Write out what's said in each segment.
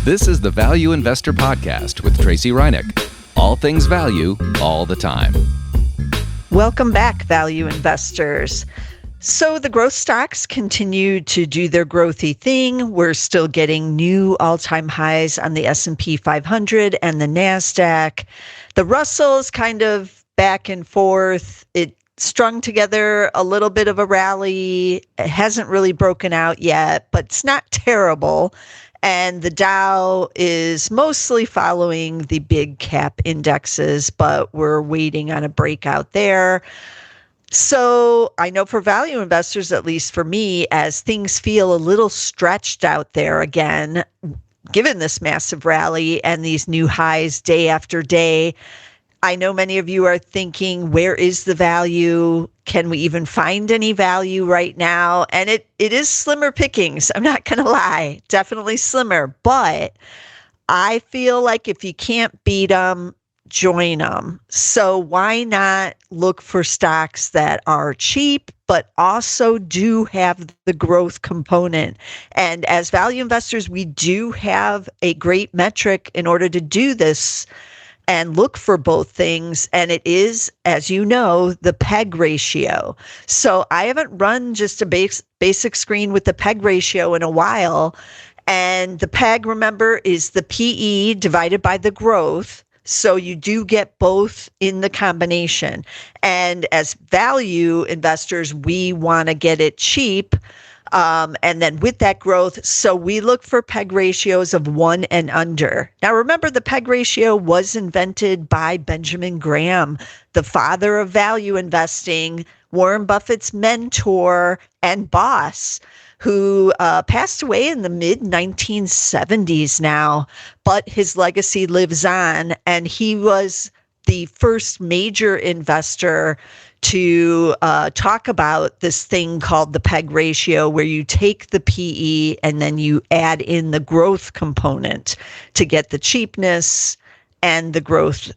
This is the Value Investor Podcast with Tracey Ryniec. All things value, all the time. Welcome back, value investors. So the growth stocks continue to do their growthy thing. We're still getting new all-time highs on the S&P 500 and the NASDAQ. The Russell's kind of back and forth. It strung together a little bit of a rally. It hasn't really broken out yet, but it's not terrible. And the Dow is mostly following the big cap indexes, but we're waiting on a breakout there. So I know for value investors, at least for me, as things feel a little stretched out there again, given this massive rally and these new highs day after day, I know many of you are thinking, where is the value? Can we even find any value right now? And it is slimmer pickings. I'm not going to lie, definitely slimmer. But I feel like if you can't beat them, join them. So why not look for stocks that are cheap, but also do have the growth component? And as value investors, we do have a great metric in order to do this and look for both things. And it is, as you know, the PEG ratio. So I haven't run just a basic screen with the PEG ratio in a while. And the PEG, remember, is the PE divided by the growth. So you do get both in the combination. And as value investors, we want to get it cheap. And then with that growth, so we look for PEG ratios of 1 and under. Now, remember, the PEG ratio was invented by Benjamin Graham, the father of value investing, Warren Buffett's mentor and boss, who passed away in the mid-1970s now, but his legacy lives on. And he was the first major investor to talk about this thing called the PEG ratio, where you take the PE and then you add in the growth component to get the cheapness and the growth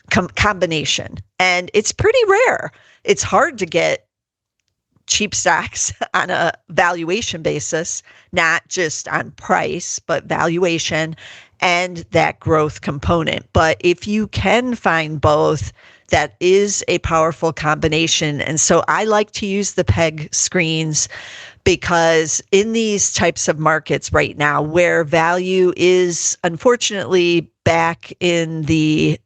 combination. And it's pretty rare. It's hard to get cheap stocks on a valuation basis, not just on price, but valuation and that growth component. But if you can find both, that is a powerful combination. And so I like to use the PEG screens because in these types of markets right now, where value is unfortunately back in the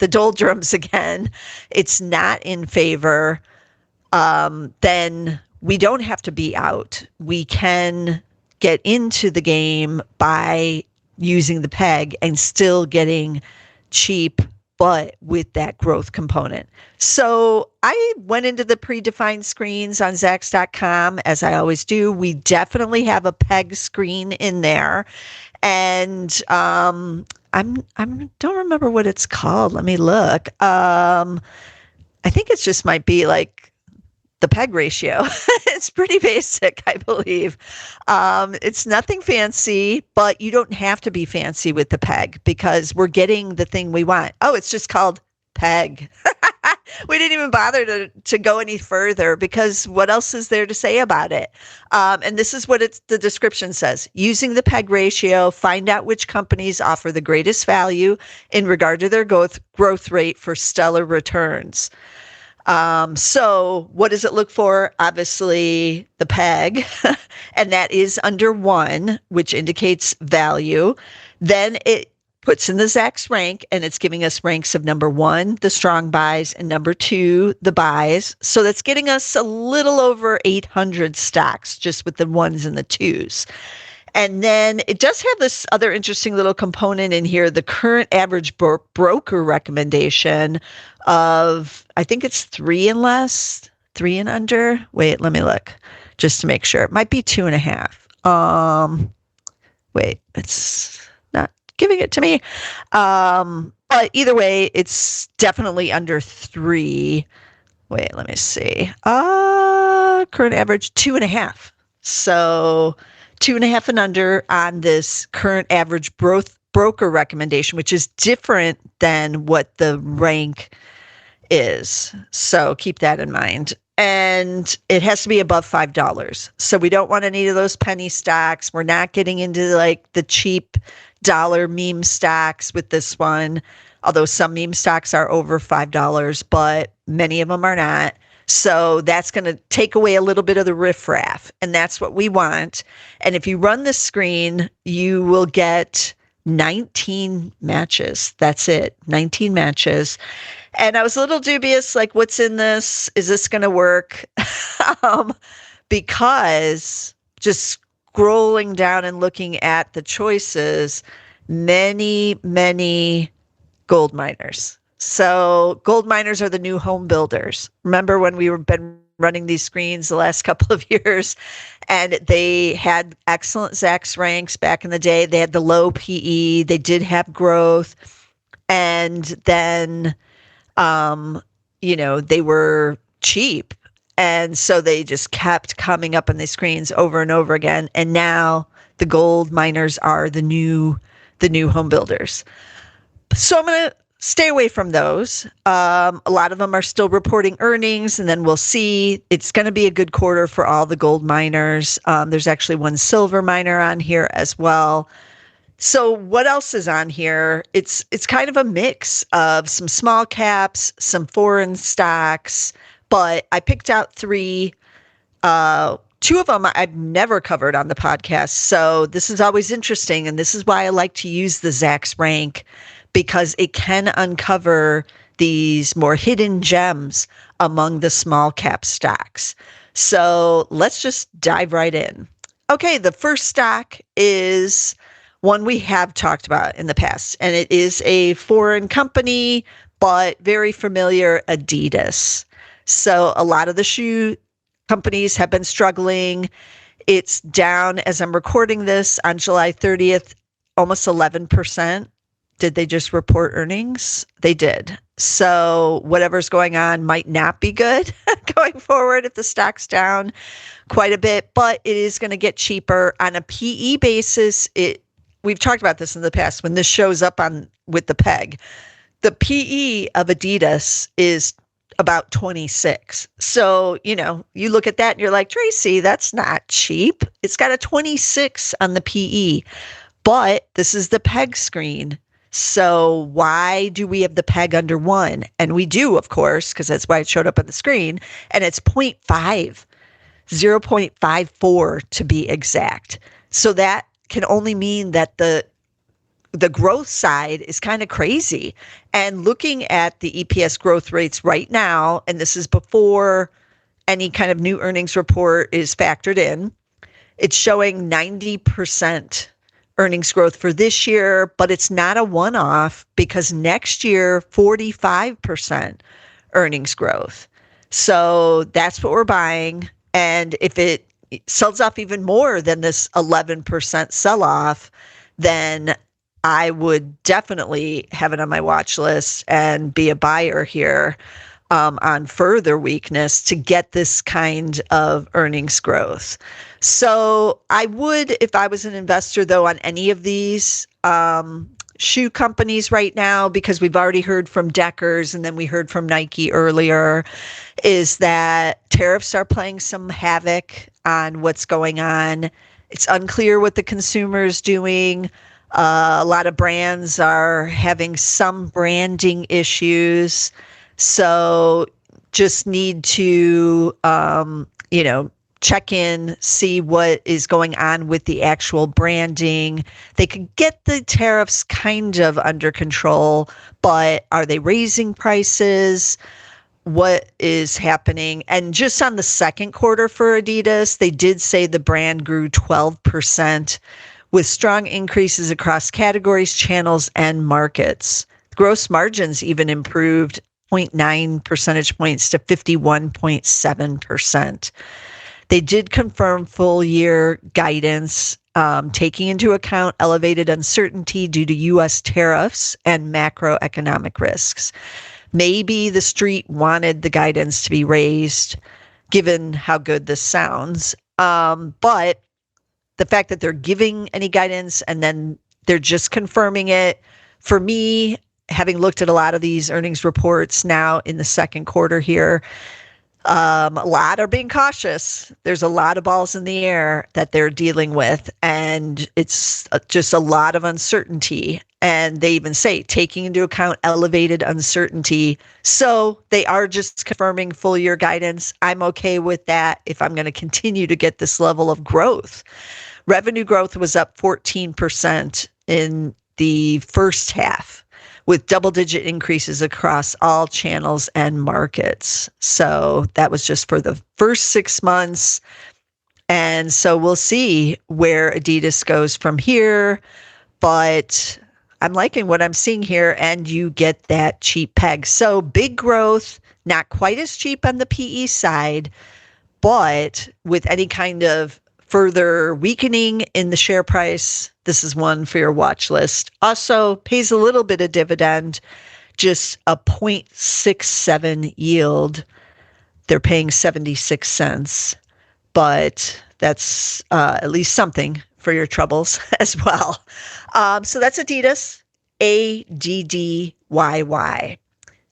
doldrums again, it's not in favor, then we don't have to be out. We can get into the game by using the PEG and still getting cheap, but with that growth component. So I went into the predefined screens on Zacks.com, as I always do. We definitely have a PEG screen in there. And I don't remember what it's called. Let me look. I think it just might be like the PEG ratio. It's pretty basic, I believe. It's nothing fancy, but you don't have to be fancy with the PEG because we're getting the thing we want. Oh, it's just called PEG. We didn't even bother to go any further because what else is there to say about it? And this is what the description says. Using the PEG ratio, find out which companies offer the greatest value in regard to their growth rate for stellar returns. So what does it look for? Obviously the PEG, and that is under 1, which indicates value. Then it puts in the Zacks rank, and it's giving us ranks of number 1, the strong buys, and number 2, the buys. So that's getting us a little over 800 stocks just with the 1s and the 2s. And then it does have this other interesting little component in here, the current average broker recommendation of, I think it's 3 and less, 3 and under. Wait, let me look just to make sure. It might be 2.5. Wait, it's not giving it to me. But either way, it's definitely under 3. Wait, let me see. Current average 2.5. So 2.5 and under on this current average broker recommendation, which is different than what the rank is. So keep that in mind. and it has to be above $5. So we don't want any of those penny stocks. We're not getting into like the cheap dollar meme stocks with this one, although some meme stocks are over $5, but many of them are not. So that's going to take away a little bit of the riffraff, and that's what we want. And if you run the screen, you will get 19 matches. That's it, 19 matches. And I was a little dubious, like, what's in this? Is this going to work? Because just scrolling down and looking at the choices, many gold miners. So gold miners are the new home builders. Remember when we were been running these screens the last couple of years, and they had excellent Zacks ranks back in the day. They had the low PE. They did have growth. And then, they were cheap. And so they just kept coming up on these screens over and over again. And now the gold miners are the new home builders. So I'm going to stay away from those. A lot of them are still reporting earnings, and then we'll see. It's going to be a good quarter for all the gold miners. There's actually one silver miner on here as well. So what else is on here? It's kind of a mix of some small caps, some foreign stocks, but I picked out three. Two of them I've never covered on the podcast. So this is always interesting. And this is why I like to use the Zacks rank, because it can uncover these more hidden gems among the small cap stocks. So let's just dive right in. Okay, the first stock is one we have talked about in the past, and it is a foreign company, but very familiar, Adidas. So a lot of the shoe companies have been struggling. It's down, as I'm recording this on July 30th, almost 11%. Did they just report earnings? They did. So whatever's going on might not be good going forward if the stock's down quite a bit, but it is going to get cheaper on a PE basis. We've talked about this in the past when this shows up on with the peg. The PE of Adidas is about 26. So, you look at that and you're like, Tracey, that's not cheap. It's got a 26 on the PE, but this is the peg screen. So why do we have the peg under 1? And we do, of course, because that's why it showed up on the screen. And it's 0.5, 0.54 to be exact. So that can only mean that the growth side is kind of crazy. And looking at the EPS growth rates right now, and this is before any kind of new earnings report is factored in, it's showing 90% earnings growth for this year, but it's not a one-off because next year, 45% earnings growth. So that's what we're buying. And if it sells off even more than this 11% sell-off, then I would definitely have it on my watch list and be a buyer here on further weakness to get this kind of earnings growth. So I would, if I was an investor, though, on any of these shoe companies right now, because we've already heard from Deckers and then we heard from Nike earlier, is that tariffs are playing some havoc on what's going on. It's unclear what the consumer is doing. A lot of brands are having some branding issues. So just need to, check in, see what is going on with the actual branding. They could get the tariffs kind of under control, but are they raising prices? What is happening? And just on the second quarter for Adidas, they did say the brand grew 12% with strong increases across categories, channels, and markets. Gross margins even improved 0.9 percentage points to 51.7%. They did confirm full year guidance, taking into account elevated uncertainty due to U.S. tariffs and macroeconomic risks. Maybe the street wanted the guidance to be raised, given how good this sounds. But the fact that they're giving any guidance and then they're just confirming it, for me, having looked at a lot of these earnings reports now in the second quarter here, A lot are being cautious. There's a lot of balls in the air that they're dealing with, and it's just a lot of uncertainty. And they even say taking into account elevated uncertainty. So they are just confirming full year guidance. I'm okay with that if I'm going to continue to get this level of growth. Revenue growth was up 14% in the first half, with double-digit increases across all channels and markets. So that was just for the first 6 months. And so we'll see where Adidas goes from here. But I'm liking what I'm seeing here, and you get that cheap peg. So big growth, not quite as cheap on the PE side, but with any kind of further weakening in the share price, this is one for your watch list. Also pays a little bit of dividend, just a 0.67 yield. They're paying 76 cents, but that's at least something for your troubles as well. So that's Adidas, ADDYY.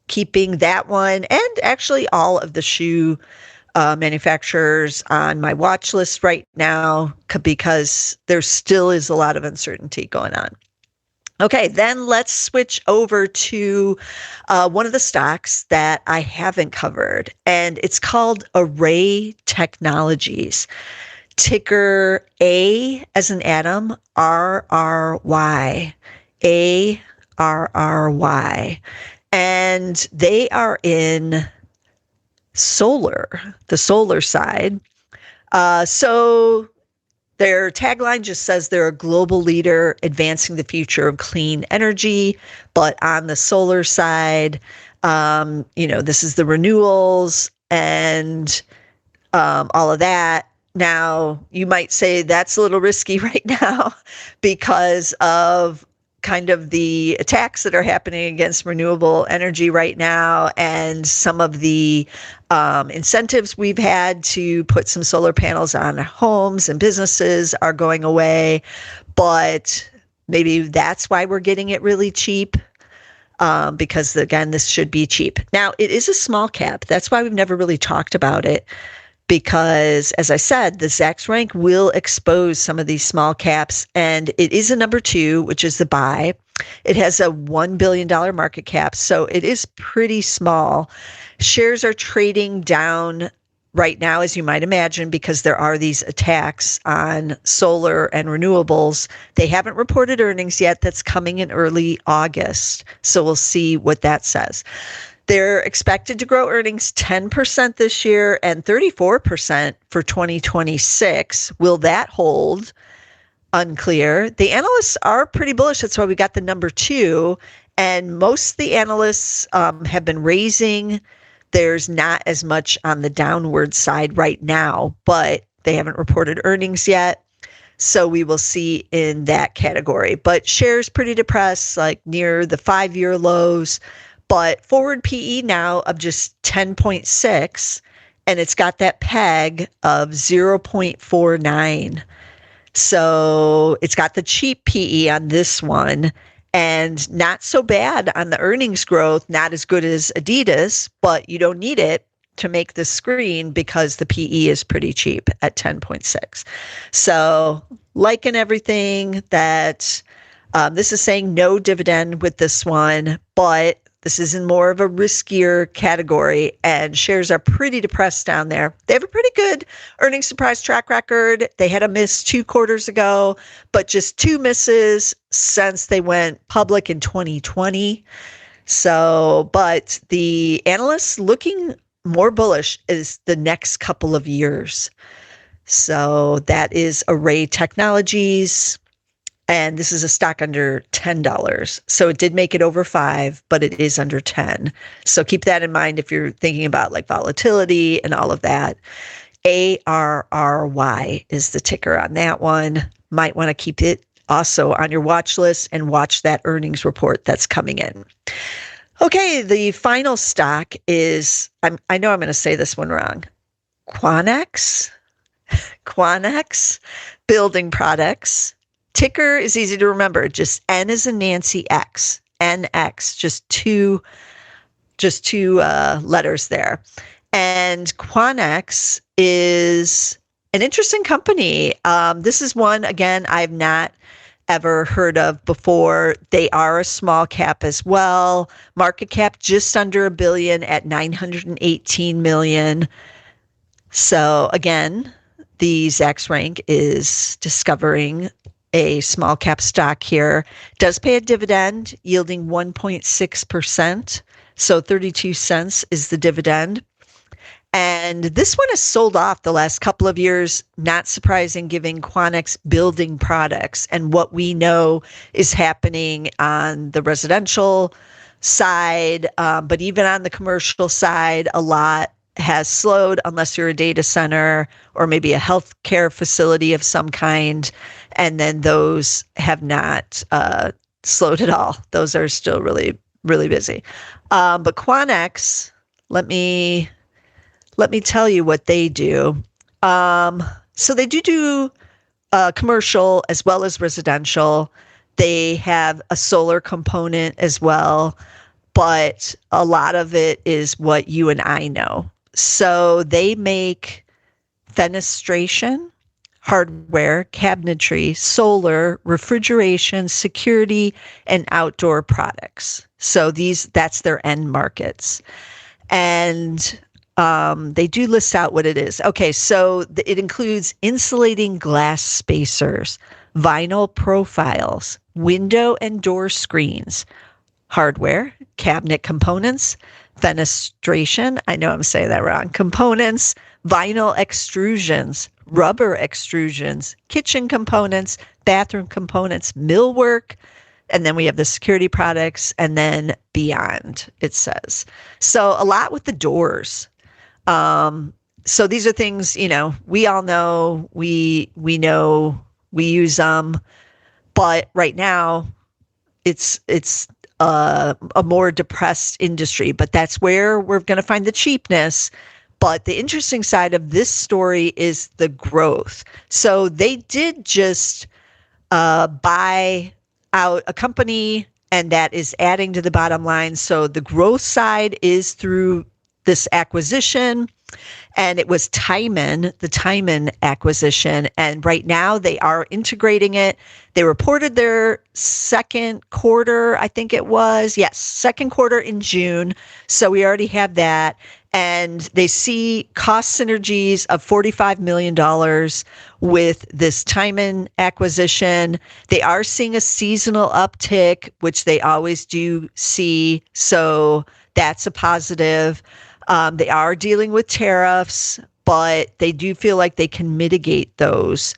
Keeping that one and actually all of the shoe manufacturers on my watch list right now because there still is a lot of uncertainty going on. Okay, then let's switch over to one of the stocks that I haven't covered, and it's called ARRY Technologies. Ticker A as in Adam, RRY. ARRY. And they are in the solar side. So their tagline just says they're a global leader advancing the future of clean energy. But on the solar side, this is the renewals and all of that. Now, you might say that's a little risky right now because of kind of the attacks that are happening against renewable energy right now, and some of the incentives we've had to put some solar panels on homes and businesses are going away. But maybe that's why we're getting it really cheap, because, again, this should be cheap. Now, it is a small cap. That's why we've never really talked about it. Because, as I said, the Zacks rank will expose some of these small caps, and it is a number 2, which is the buy. It has a $1 billion market cap, so it is pretty small. Shares are trading down right now, as you might imagine, because there are these attacks on solar and renewables. They haven't reported earnings yet. That's coming in early August, so we'll see what that says. They're expected to grow earnings 10% this year and 34% for 2026. Will that hold? Unclear. The analysts are pretty bullish. That's why we got the number 2. And most of the analysts have been raising. There's not as much on the downward side right now, but they haven't reported earnings yet. So we will see in that category. But shares pretty depressed, like near the 5-year lows. But forward PE now of just 10.6, and it's got that peg of 0.49. So it's got the cheap PE on this one, and not so bad on the earnings growth, not as good as Adidas, but you don't need it to make the screen because the PE is pretty cheap at 10.6. So liking everything that this is saying no dividend with this one, but this is in more of a riskier category, and shares are pretty depressed down there. They have a pretty good earnings surprise track record. They had a miss 2 quarters ago, but just 2 misses since they went public in 2020. So, but the analysts looking more bullish is the next couple of years. So that is ARRY Technologies. And this is a stock under $10. So it did make it over 5, but it is under 10. So keep that in mind if you're thinking about like volatility and all of that. ARRY is the ticker on that one. Might want to keep it also on your watch list and watch that earnings report that's coming in. Okay, the final stock is, I know I'm going to say this one wrong. Quanex Building Products. Ticker is easy to remember. Just N as in Nancy, X. NX, just two letters there. And Quanex is an interesting company. This is one, again, I've not ever heard of before. They are a small cap as well. Market cap just under $1 billion at 918 million. So again, the Zacks rank is discovering a small cap stock here. Does pay a dividend yielding 1.6%. So 32 cents is the dividend. And this one has sold off the last couple of years, not surprising given Quanex building products and what we know is happening on the residential side. But even on the commercial side, a lot has slowed unless you're a data center or maybe a healthcare facility of some kind. And then those have not slowed at all. Those are still really, really busy. But Quanex, let me tell you what they do. So they do commercial as well as residential. They have a solar component as well, but a lot of it is what you and I know. So they make fenestration, hardware, cabinetry, solar, refrigeration, security, and outdoor products. So that's their end markets. And they do list out what it is. Okay, so it includes insulating glass spacers, vinyl profiles, window and door screens, hardware, cabinet components, fenestration, I know I'm saying that wrong, components, vinyl extrusions, rubber extrusions, kitchen components, bathroom components, millwork, and then we have the security products, and then beyond, it says. So a lot with the doors. So these are things, we all know, we know, we use them, but right now it's a more depressed industry, but that's where we're going to find the cheapness. But the interesting side of this story is the growth. So they did just buy out a company, and that is adding to the bottom line. So the growth side is through this acquisition, and it was the Timon acquisition. And right now they are integrating it. They reported their second quarter, I think it was. Yes, second quarter in June. So we already have that. And they see cost synergies of $45 million with this Timon acquisition. They are seeing a seasonal uptick, which they always do see. So that's a positive. They are dealing with tariffs, but they do feel like they can mitigate those.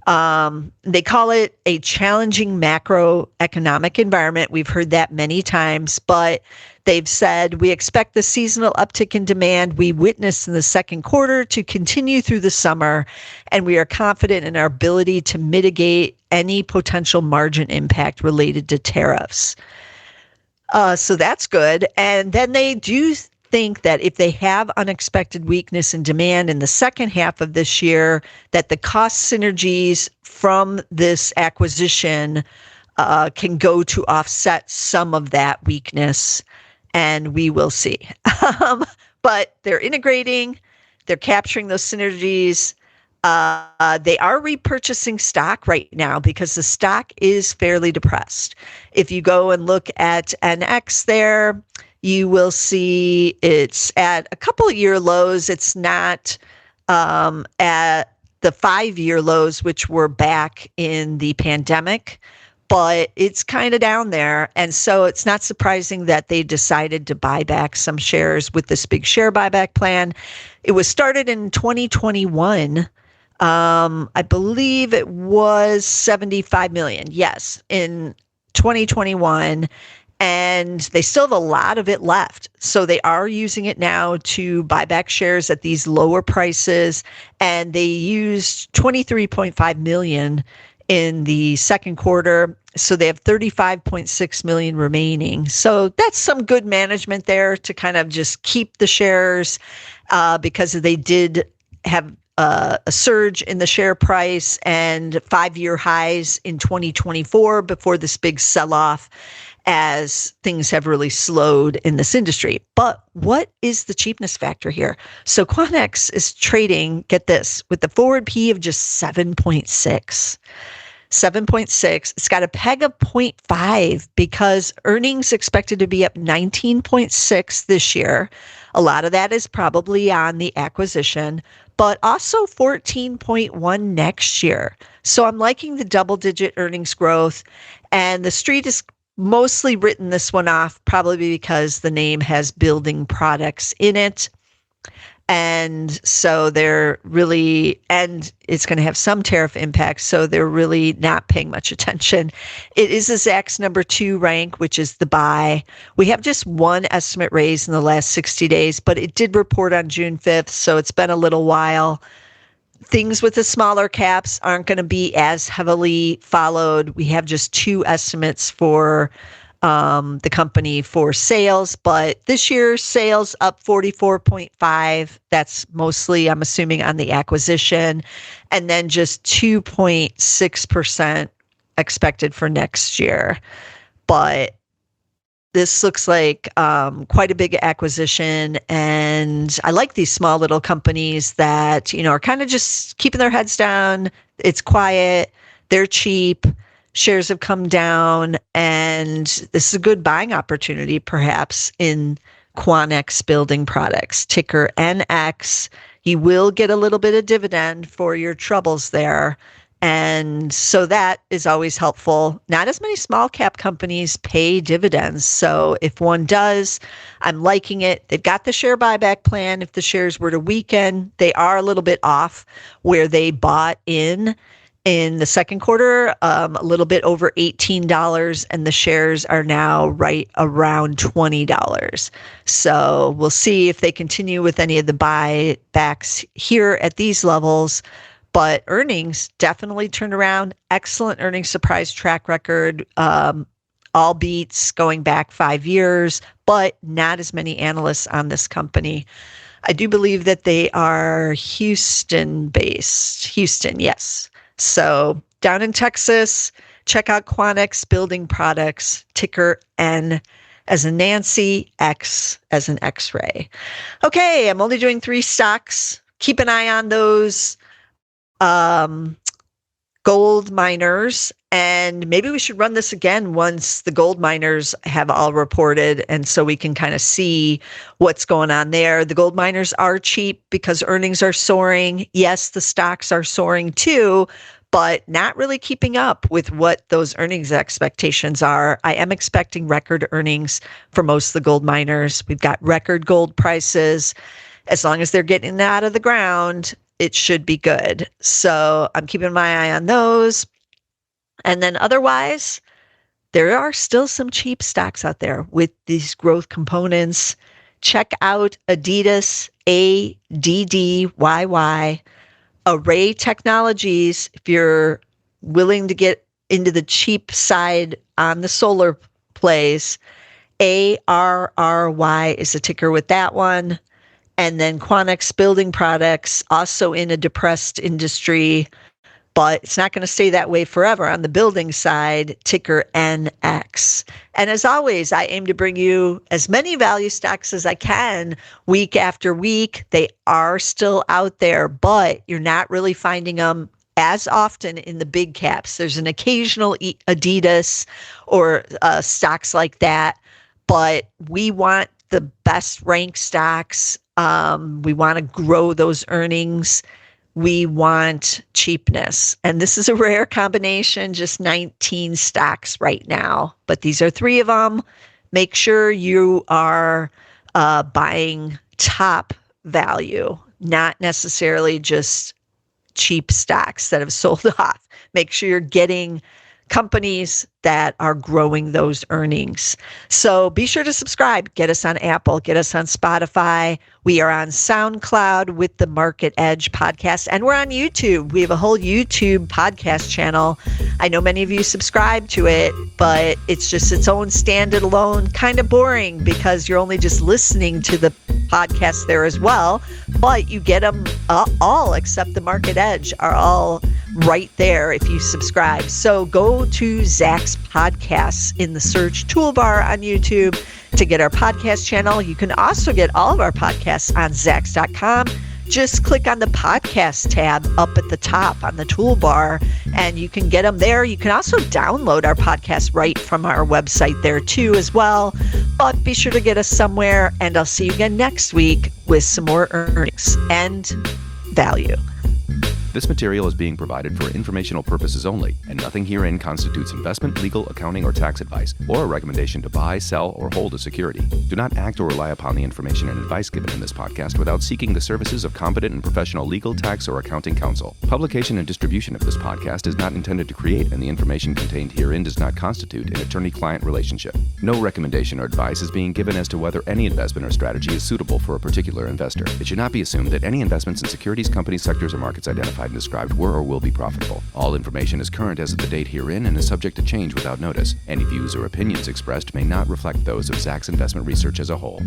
They call it a challenging macroeconomic environment. We've heard that many times, but they've said, we expect the seasonal uptick in demand we witnessed in the second quarter to continue through the summer, and we are confident in our ability to mitigate any potential margin impact related to tariffs. So that's good. And then they do think that if they have unexpected weakness in demand in the second half of this year, that the cost synergies from this acquisition can go to offset some of that weakness, and we will see. But they're integrating, they're capturing those synergies. They are repurchasing stock right now because the stock is fairly depressed. If you go and look at NX there, you will see it's at a couple of year lows. It's not at the 5-year lows, which were back in the pandemic, but it's kind of down there. And so it's not surprising that they decided to buy back some shares with this big share buyback plan. It was started in 2021. I believe it was 75 million. Yes, in 2021. And they still have a lot of it left. So they are using it now to buy back shares at these lower prices. And they used 23.5 million in the second quarter. So they have 35.6 million remaining. So that's some good management there to kind of just keep the shares because they did have a surge in the share price and 5-year highs in 2024 before this big sell-off. as things have really slowed in this industry. But what is the cheapness factor here? So Quanex is trading, get this, with the forward P of just 7.6. 7.6. It's got a peg of 0.5 because earnings expected to be up 19.6 this year. A lot of that is probably on the acquisition, but also 14.1 next year. So I'm liking the double-digit earnings growth, and the street is mostly written this one off probably because the name has building products in it. And so they're really, and it's going to have some tariff impact, so they're really not paying much attention. It is a Zacks number 2 rank, which is the buy. We have just one estimate raise in the last 60 days, but it did report on June 5th, so it's been a little while. Things with the smaller caps aren't going to be as heavily followed. We have just 2 estimates for the company for sales, but this year sales up 44.5. That's mostly, I'm assuming, on the acquisition, and then just 2.6% expected for next year. But this looks like quite a big acquisition, and I like these small little companies that, you know, are kind of just keeping their heads down. It's quiet, they're cheap. Shares have come down, and this is a good buying opportunity, perhaps, in Quanex Building Products, ticker NX. You will get a little bit of dividend for your troubles there, and so that is always helpful. Not as many small cap companies pay dividends, so if one does, I'm liking it. They've got the share buyback plan. If the shares were to weaken, they are a little bit off where they bought in the second quarter, a little bit over $18, and the shares are now right around $20. So we'll see if they continue with any of the buybacks here at these levels. But earnings definitely turned around. Excellent earnings surprise track record. All beats going back 5 years, but not as many analysts on this company. I do believe that they are Houston-based. Houston, yes. So down in Texas, check out Quanex Building Products, ticker N as in Nancy, X as in X-ray. Okay, I'm only doing 3 stocks. Keep an eye on those gold miners, and maybe we should run this again once the gold miners have all reported, and so we can kind of see what's going on there. The gold miners are cheap because earnings are soaring. Yes, the stocks are soaring too, but not really keeping up with what those earnings expectations are. I am expecting record earnings for most of the gold miners. We've got record gold prices. As long as they're getting out of the ground, it should be good. So I'm keeping my eye on those. And then otherwise, there are still some cheap stocks out there with these growth components. Check out Adidas, ADDYY, Array Technologies. If you're willing to get into the cheap side on the solar plays, ARRY is a ticker with that one. And then Quanex Building Products, also in a depressed industry, but it's not going to stay that way forever on the building side, ticker NX. And as always, I aim to bring you as many value stocks as I can week after week. They are still out there, but you're not really finding them as often in the big caps. There's an occasional Adidas or stocks like that, but we want the best ranked stocks. We want to grow those earnings. We want cheapness. And this is a rare combination, just 19 stocks right now. But these are 3 of them. Make sure you are buying top value, not necessarily just cheap stocks that have sold off. Make sure you're getting companies that are growing those earnings. So be sure to subscribe. Get us on Apple, get us on Spotify. We are on SoundCloud with the Market Edge podcast, and we're on YouTube. We have a whole YouTube podcast channel. I know many of you subscribe to it, but it's just its own standalone, kind of boring because you're only just listening to the podcast there as well. But you get them all except the Market Edge are all right there if you subscribe. So go to Zacks Podcasts in the search toolbar on YouTube to get our podcast channel. You can also get all of our podcasts on Zacks.com. Just click on the podcast tab up at the top on the toolbar, and you can get them there. You can also download our podcast right from our website there too as well. But be sure to get us somewhere, and I'll see you again next week with some more earnings and value. This material is being provided for informational purposes only, and nothing herein constitutes investment, legal, accounting, or tax advice, or a recommendation to buy, sell, or hold a security. Do not act or rely upon the information and advice given in this podcast without seeking the services of competent and professional legal, tax, or accounting counsel. Publication and distribution of this podcast is not intended to create, and the information contained herein does not constitute an attorney-client relationship. No recommendation or advice is being given as to whether any investment or strategy is suitable for a particular investor. It should not be assumed that any investments in securities, companies, sectors, or markets identified and described were or will be profitable. All information is current as of the date herein and is subject to change without notice. Any views or opinions expressed may not reflect those of Zacks Investment Research as a whole.